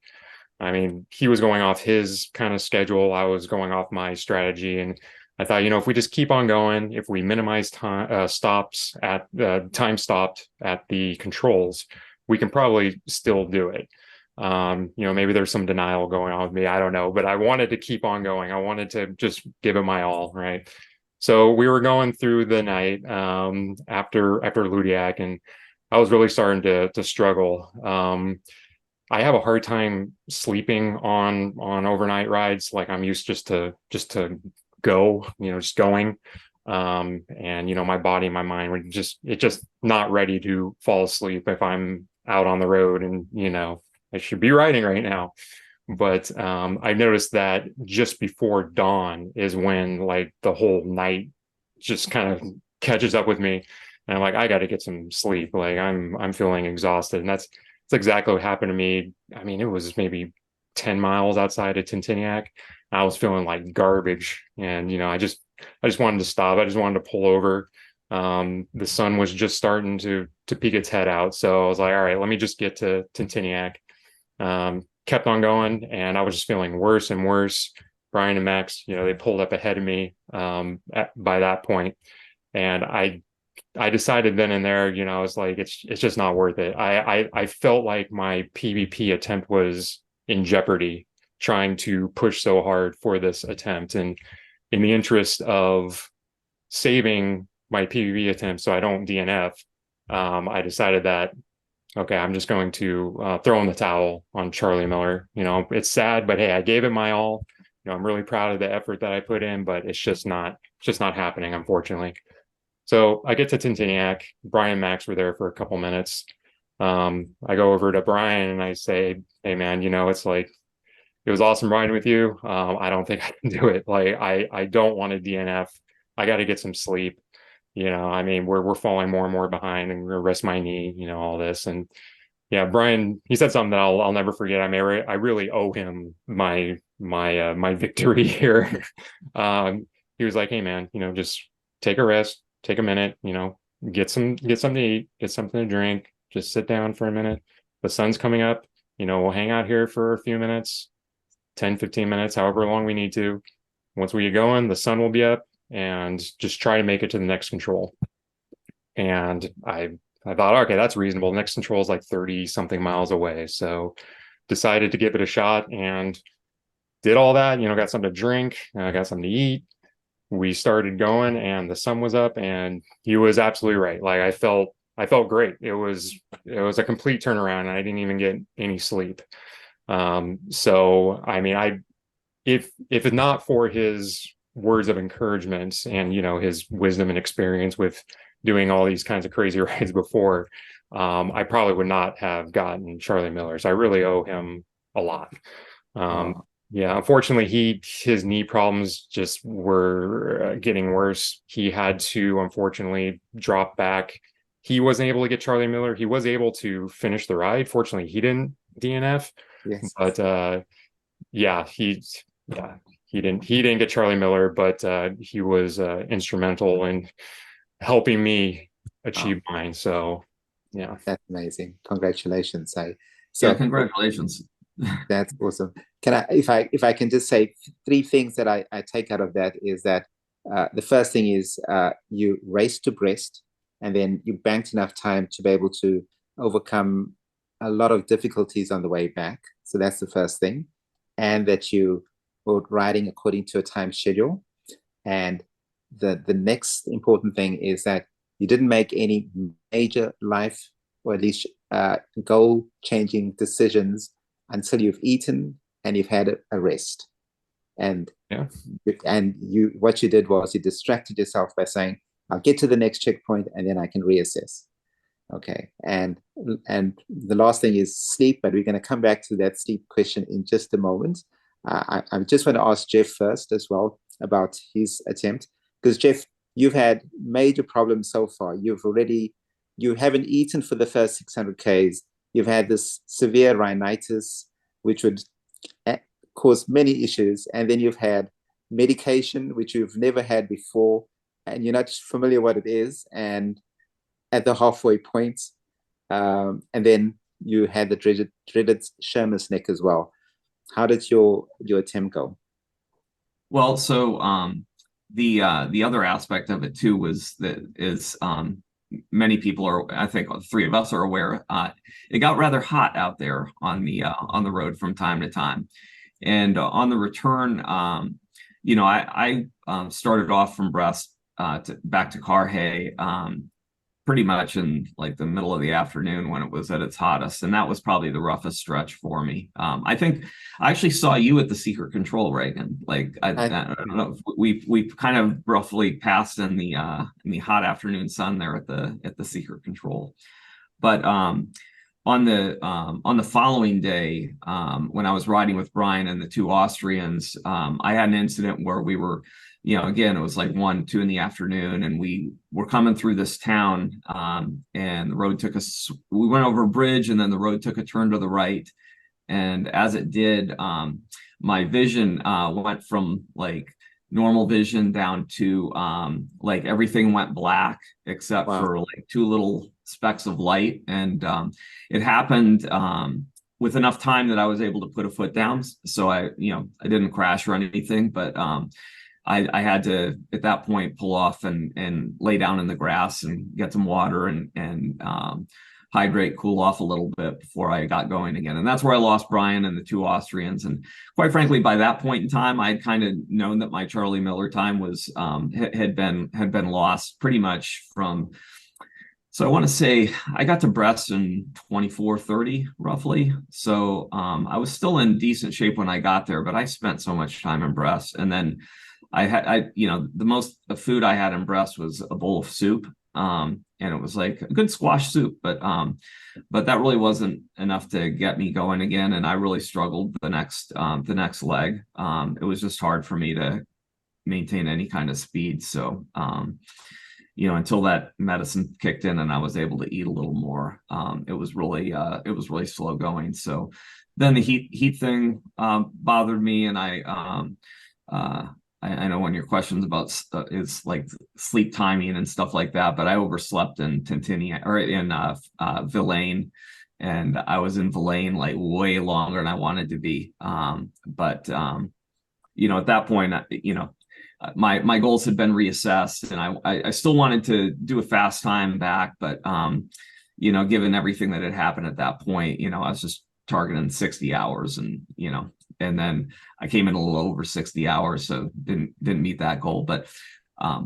I mean, he was going off his kind of schedule. I was going off my strategy. And I thought, if we just keep on going, if we minimize time stops at time stopped at the controls, we can probably still do it. Maybe there's some denial going on with me. I don't know, but I wanted to keep on going. I wanted to just give it my all, right? So we were going through the night after Ludiac, and I was really starting to struggle. I have a hard time sleeping on overnight rides. Like I'm used just to go, just going. And my body, my mind were just not ready to fall asleep if I'm out on the road, and I should be riding right now. But I noticed that just before dawn is when like the whole night just kind of catches up with me, and I'm like, I got to get some sleep. Like I'm feeling exhausted, and that's exactly what happened to me. I mean, it was maybe 10 miles outside of Tintiniac. I was feeling like garbage, and I just wanted to stop. I just wanted to pull over. The sun was just starting to peek its head out, so I was like, all right, let me just get to Tintiniac. Kept on going, and I was just feeling worse and worse. Brian and Max, they pulled up ahead of me by that point, and I decided then and there, I was like, it's just not worth it. I felt like my PvP attempt was in jeopardy, trying to push so hard for this attempt, and in the interest of saving my PvP attempt so I don't DNF, I decided that okay, I'm just going to throw in the towel on Charly Miller. It's sad, but hey, I gave it my all. I'm really proud of the effort that I put in, but it's just not happening, unfortunately. So I get to Tintiniac. Brian and Max were there for a couple minutes. I go over to Brian and I say, hey man, it's like it was awesome riding with you. I don't think I can do it. Like I don't want to DNF. I got to get some sleep. I mean, we're falling more and more behind, and we're rest my knee, all this. And yeah, Brian, he said something that I'll never forget. I mean, I really owe him my victory here. He was like, hey man, just take a rest, take a minute, get something to eat, get something to drink, just sit down for a minute. The sun's coming up, we'll hang out here for a few minutes, 10, 15 minutes, however long we need to. Once we get going, the sun will be up, and just try to make it to the next control. And I thought, okay, that's reasonable. The next control is like 30 something miles away. So decided to give it a shot and did all that, got something to drink, got something to eat. We started going, and the sun was up, and he was absolutely right. Like I I felt great. It was a complete turnaround, and I didn't even get any sleep. So I mean, if it's not for his words of encouragement and his wisdom and experience with doing all these kinds of crazy rides before, I probably would not have gotten Charly Miller. So I really owe him a lot. Yeah, unfortunately, his knee problems just were getting worse. He had to unfortunately drop back. He wasn't able to get Charly Miller. He was able to finish the ride. Fortunately, he didn't DNF. Yes. But yeah, he didn't get Charly Miller, but he was instrumental in helping me achieve mine. So yeah, That's amazing. Congratulations. Yeah, congratulations. That's awesome. If I can just say three things that I take out of that is that the first thing is you raced to Brest, and then you banked enough time to be able to overcome a lot of difficulties on the way back. So that's the first thing. And that you were riding according to a time schedule. And the next important thing is that you didn't make any major life, or at least goal-changing decisions until you've eaten and you've had a rest. And what you did was you distracted yourself by saying, I'll get to the next checkpoint and then I can reassess. Okay. And the last thing is sleep, but we're going to come back to that sleep question in just a moment. I just want to ask Jeff first as well about his attempt, because Jeff, you've had major problems so far. You haven't eaten for the first 600 Ks. You've had this severe rhinitis, which would cause many issues. And then you've had medication, which you've never had before, and you're not familiar what it is. And at the halfway point, and then you had the dreaded Sherman's neck as well. How did your attempt go? Well, so the other aspect of it too was many people are, I think the three of us are aware, it got rather hot out there on the road from time to time. And on the return, I started off from Brest back to Carhaix pretty much in like the middle of the afternoon when it was at its hottest. And that was probably the roughest stretch for me. I think I actually saw you at the Secret Control, Reagan. Like I don't know, we kind of roughly passed in the hot afternoon sun there at the Secret Control. But on the following day, when I was riding with Brian and the two Austrians, I had an incident where we were, again, it was like 1, 2 in the afternoon, and we were coming through this town, and the road we went over a bridge, and then the road took a turn to the right. And as it did, my vision went from like normal vision down to like everything went black except for like 2 little specks of light. And it happened with enough time that I was able to put a foot down. So I didn't crash or anything, but I had to, at that point, pull off and lay down in the grass and get some water and hydrate, cool off a little bit before I got going again. And that's where I lost Brian and the two Austrians. And quite frankly, by that point in time, I'd kind of known that my Charly Miller time was had been lost pretty much from. So I want to say I got to Brest in 24:30 roughly. So I was still in decent shape when I got there, but I spent so much time in Brest. And then the most food I had in Brest was a bowl of soup. And it was like a good squash soup, but that really wasn't enough to get me going again. And I really struggled the next leg. It was just hard for me to maintain any kind of speed. So, until that medicine kicked in and I was able to eat a little more, it was really slow going. So then the heat thing bothered me, and I know one of your questions about is like sleep timing and stuff like that, but I overslept in Tintinia or in Villain, and I was in Villain like way longer than I wanted to be. But at that point, my goals had been reassessed, and I still wanted to do a fast time back, but given everything that had happened at that point, I was just targeting 60 hours, and and then I came in a little over 60 hours, so didn't meet that goal. But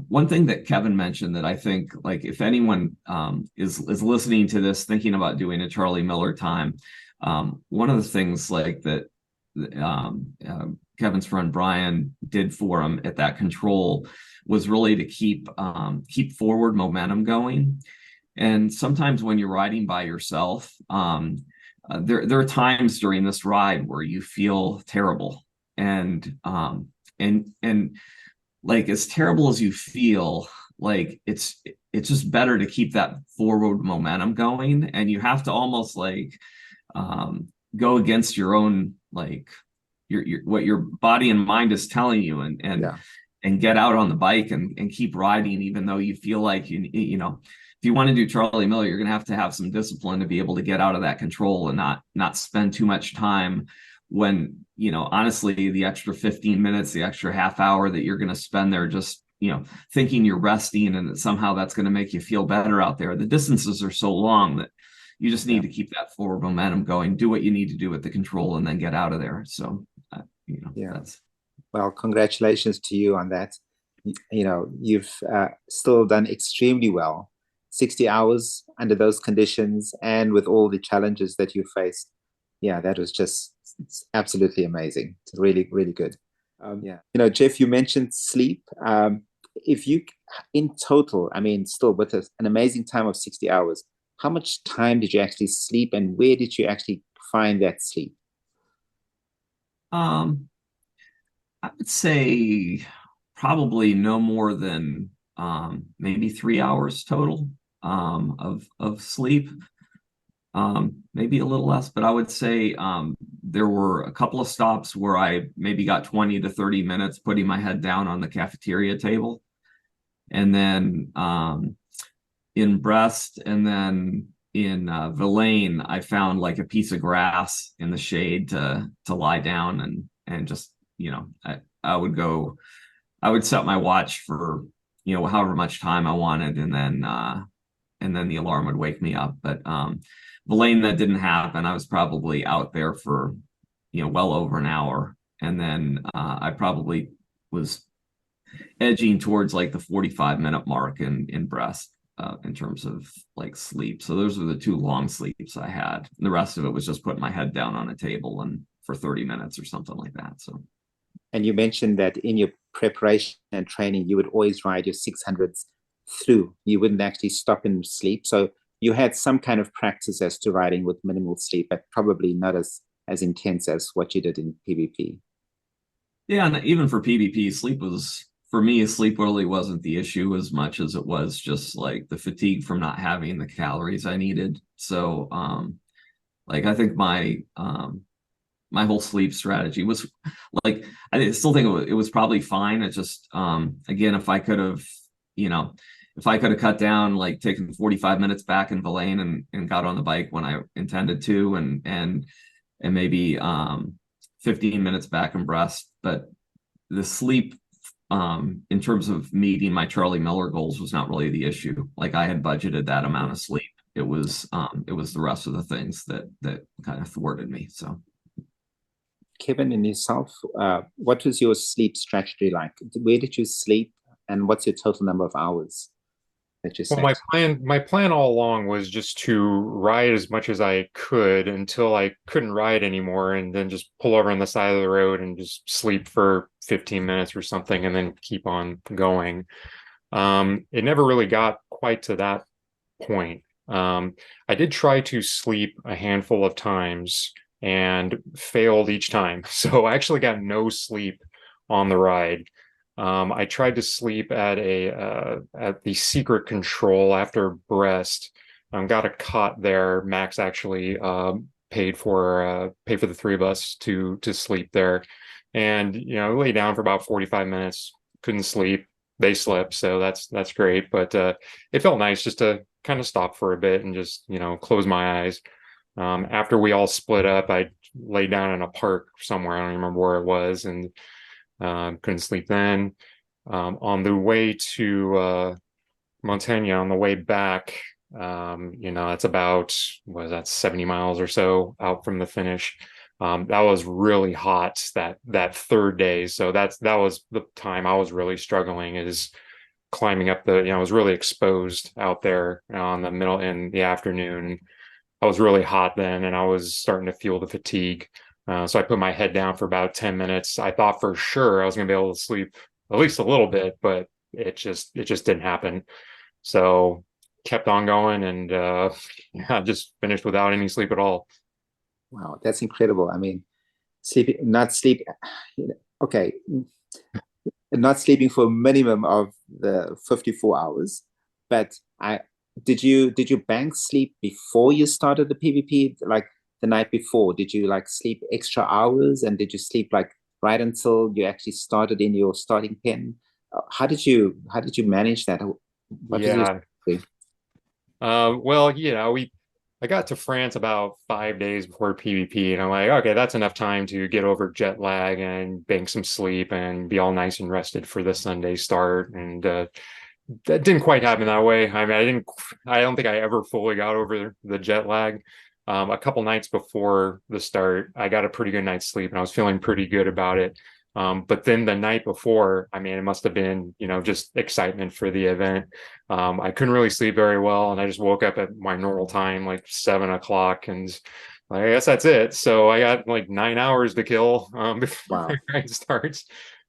One thing that Kevin mentioned that I think, like, if anyone is listening to this thinking about doing a Charly Miller time, one of the things like that Kevin's friend Brian did for him at that control was really to keep forward momentum going. And sometimes when you're riding by yourself, there are times during this ride where you feel terrible, and like, as terrible as you feel, like, it's just better to keep that forward momentum going, and you have to almost like go against your own, like, your what your body and mind is telling you, and get out on the bike and keep riding, even though you feel like you know, if you want to do Charly Miller, you're going to have some discipline to be able to get out of that control and not spend too much time when, you know, honestly, the extra 15 minutes, the extra half hour that you're going to spend there just, you know, thinking you're resting and that somehow that's going to make you feel better out there. The distances are so long that you just need to keep that forward momentum going, do what you need to do with the control, and then get out of there. So, you know, that's. Well, congratulations to you on that. You know, you've still done extremely well. 60 hours under those conditions and with all the challenges that you faced. Yeah, that was just absolutely amazing. It's really, really good. Yeah. You know, Jeff, you mentioned sleep. If you, in total, I mean, still with an amazing time of 60 hours, how much time did you actually sleep, and where did you actually find that sleep? I would say probably no more than maybe 3 hours total of sleep. Maybe a little less, but I would say there were a couple of stops where I maybe got 20 to 30 minutes putting my head down on the cafeteria table. And then in Brest and then in Villain, I found like a piece of grass in the shade to lie down and just, you know, I would set my watch for, you know, however much time I wanted, and then the alarm would wake me up. But Villain, that didn't happen. I was probably out there for, you know, well over an hour. And then I probably was edging towards like the 45-minute mark in Brest in terms of like sleep. So those were the two long sleeps I had. The rest of it was just putting my head down on a table and for 30 minutes or something like that. So. And you mentioned that in your preparation and training, you would always ride your 600s through. You wouldn't actually stop and sleep. So you had some kind of practice as to riding with minimal sleep, but probably not as intense as what you did in PvP. Yeah, and even for PvP, for me, sleep really wasn't the issue as much as it was just like the fatigue from not having the calories I needed. So, like, I think my whole sleep strategy was like, I still think it was probably fine. It just, again, if I could have cut down, like taken 45 minutes back in Villain and got on the bike when I intended to, and maybe 15 minutes back in Brest, but the sleep, in terms of meeting my Charly Miller goals, was not really the issue. Like, I had budgeted that amount of sleep. It was the rest of the things that kind of thwarted me. So. Kevin and yourself, what was your sleep strategy like? Where did you sleep, and what's your total number of hours that you Well, slept? my plan all along was just to ride as much as I could until I couldn't ride anymore, and then just pull over on the side of the road and just sleep for 15 minutes or something, and then keep on going. It never really got quite to that point. I did try to sleep a handful of times and failed each time. So I actually got no sleep on the ride. I tried to sleep at the secret control after Brest. Got a cot there. Max actually paid for the three of us to sleep there, and you know, lay down for about 45 minutes. Couldn't sleep. They slept, so that's great. But it felt nice just to kind of stop for a bit and just, you know, close my eyes. After we all split up, I lay down in a park somewhere. I don't remember where it was, and couldn't sleep then. On the way to Montaigne, on the way back, you know, it's about, what is that, 70 miles or so out from the finish. That was really hot that third day. So that was the time I was really struggling, is climbing up the, it was really exposed out there on the middle in the afternoon. I was really hot then, and I was starting to feel the fatigue. So I put my head down for about 10 minutes. I thought for sure I was going to be able to sleep at least a little bit, but it just didn't happen. So kept on going, and I just finished without any sleep at all. Wow, that's incredible. I mean, not sleep, okay, not sleeping for a minimum of the 54 hours, but did you bank sleep before you started the PvP, like the night before? Did you like sleep extra hours, and did you sleep like right until you actually started in your starting pen? How did you manage that? What was your strategy? Well, I got to France about 5 days before PvP, and I'm like, okay, that's enough time to get over jet lag and bank some sleep and be all nice and rested for the Sunday start. And that didn't quite happen that way. I mean, I don't think I ever fully got over the jet lag. A couple nights before the start, I got a pretty good night's sleep, and I was feeling pretty good about it. But then the night before, I mean, it must have been, just excitement for the event. I couldn't really sleep very well, and I just woke up at my normal time, like 7 o'clock, and I guess that's it. So I got like 9 hours to kill before the night starts.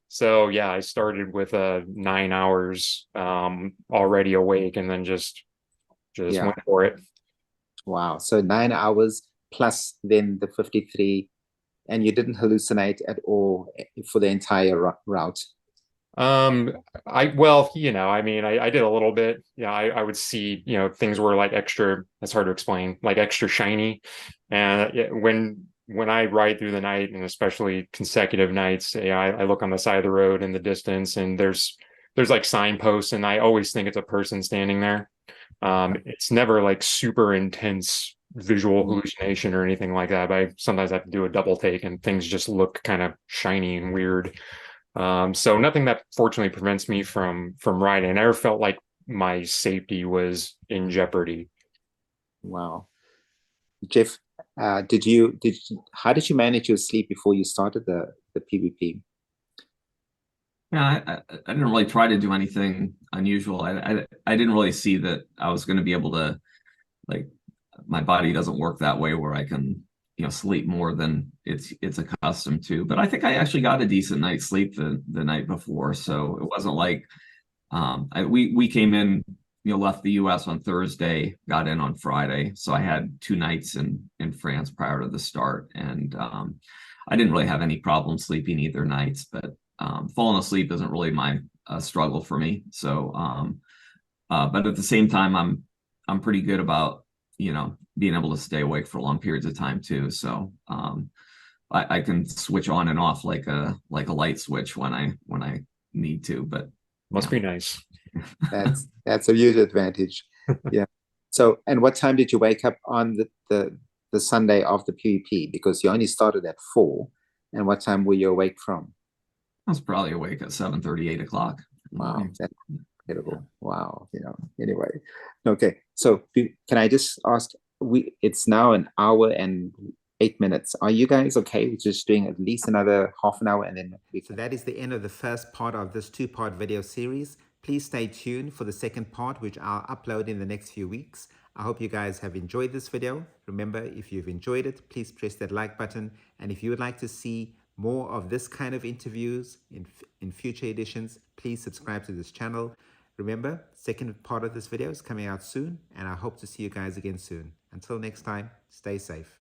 So yeah, I started with 9 hours already awake, and then just went for it. Wow. So 9 hours plus then the 53, and you didn't hallucinate at all for the entire route? I mean, I did a little bit. Yeah, I would see, things were like extra, it's hard to explain, like extra shiny. And when I ride through the night, and especially consecutive nights, I look on the side of the road in the distance, and there's like signposts, and I always think it's a person standing there. It's never like super intense visual hallucination or anything like that, but I sometimes have to do a double take, and things just look kind of shiny and weird. So nothing that fortunately prevents me from riding. I never felt like my safety was in jeopardy. Wow. Jeff, how did you manage your sleep before you started the PvP? Yeah, I didn't really try to do anything unusual. I didn't really see that I was going to be able to, like, my body doesn't work that way where I can, sleep more than it's accustomed to. But I think I actually got a decent night's sleep the night before, so it wasn't like we came in, left the U.S. on Thursday, got in on Friday, so I had 2 nights in France prior to the start, and I didn't really have any problem sleeping either nights, but falling asleep isn't really my struggle for me. So, but at the same time, I'm pretty good about, being able to stay awake for long periods of time too. So, I can switch on and off like a light switch when I need to. But must be nice. That's a huge advantage. Yeah. So, and what time did you wake up on the Sunday of the PvP? Because you only started at 4. And what time were you awake from? I was probably awake at 7:30, 8 o'clock. Wow, that's incredible. Wow. Anyway. Okay. So can I just ask, it's now 1 hour and 8 minutes. Are you guys okay with just doing at least another half an hour, and then so that is the end of the first part of this 2-part video series. Please stay tuned for the second part, which I'll upload in the next few weeks. I hope you guys have enjoyed this video. Remember, if you've enjoyed it, please press that like button. And if you would like to see more of this kind of interviews in future editions, please subscribe to this channel. Remember, second part of this video is coming out soon, and I hope to see you guys again soon. Until next time, stay safe.